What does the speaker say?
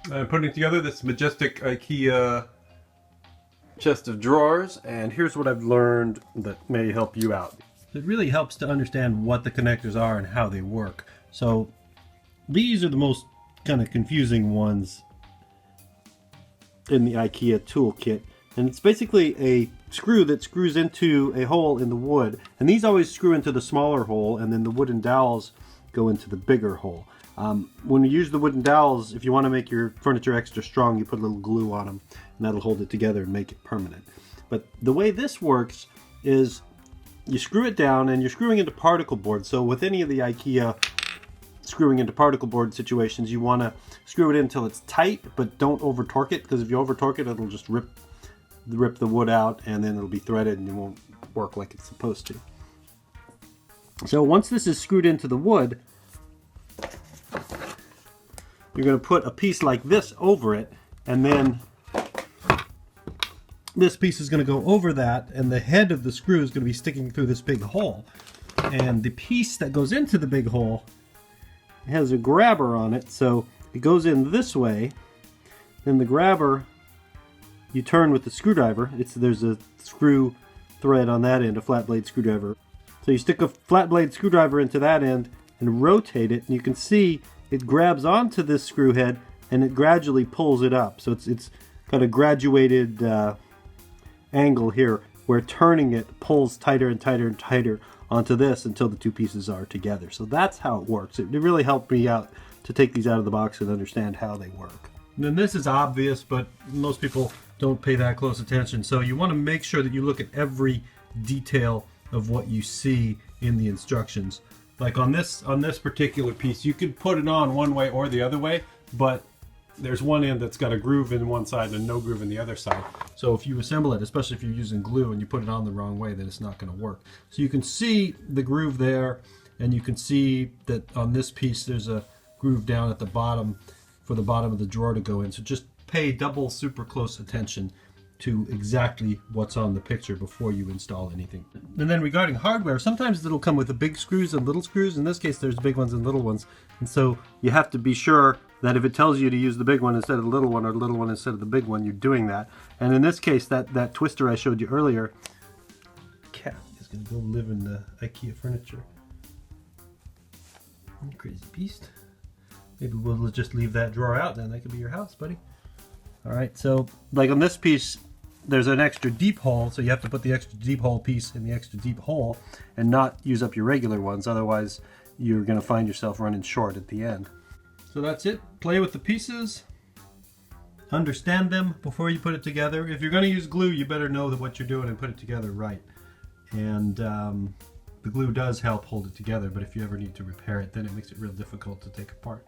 I'm putting together this majestic Ikea chest of drawers, and here's what I've learned that may help you out. It really helps to understand what the connectors are and how they work. So these are the most kind of confusing ones in the Ikea toolkit, and it's basically a screw that screws into a hole in the wood, and these always screw into the smaller hole, and then the wooden dowels go into the bigger hole. When you use the wooden dowels, if you want to make your furniture extra strong, you put a little glue on them, and that'll hold it together and make it permanent. But the way this works is you screw it down, and you're screwing into particle board. So with any of the Ikea screwing into particle board situations, you want to screw it in until it's tight, but don't over torque it, because if you over torque it, it'll just rip the wood out, and then it'll be threaded and it won't work like it's supposed to. So once this is screwed into the wood, you're going to put a piece like this over it, and then this piece is going to go over that, and the head of the screw is going to be sticking through this big hole. And the piece that goes into the big hole has a grabber on it, so it goes in this way. Then the grabber, you turn with the screwdriver. There's a screw thread on that end, a flat blade screwdriver. So you stick a flat blade screwdriver into that end and rotate it, and you can see it grabs onto this screw head and it gradually pulls it up. So it's got a graduated angle here where turning it pulls tighter and tighter and tighter onto this until the two pieces are together. So that's how it works. It really helped me out to take these out of the box and understand how they work. And then this is obvious, but most people don't pay that close attention. So you want to make sure that you look at every detail of what you see in the instructions. Like on this particular piece, you could put it on one way or the other way, but there's one end that's got a groove in one side and no groove in the other side. So if you assemble it, especially if you're using glue and you put it on the wrong way, then it's not going to work. So you can see the groove there, and you can see that on this piece there's a groove down at the bottom for the bottom of the drawer to go in. So just pay double super close attention to exactly what's on the picture before you install anything. And then regarding hardware, sometimes it'll come with the big screws and little screws. In this case, there's big ones and little ones. And so you have to be sure that if it tells you to use the big one instead of the little one, or the little one instead of the big one, you're doing that. And in this case, that twister I showed you earlier, cat is going to go live in the Ikea furniture. Crazy beast. Maybe we'll just leave that drawer out, then that could be your house, buddy. All right, so like on this piece, there's an extra deep hole, so you have to put the extra deep hole piece in the extra deep hole and not use up your regular ones. Otherwise, you're going to find yourself running short at the end. So that's it. Play with the pieces. Understand them before you put it together. If you're going to use glue, you better know that what you're doing and put it together right. And the glue does help hold it together, but if you ever need to repair it, then it makes it real difficult to take apart.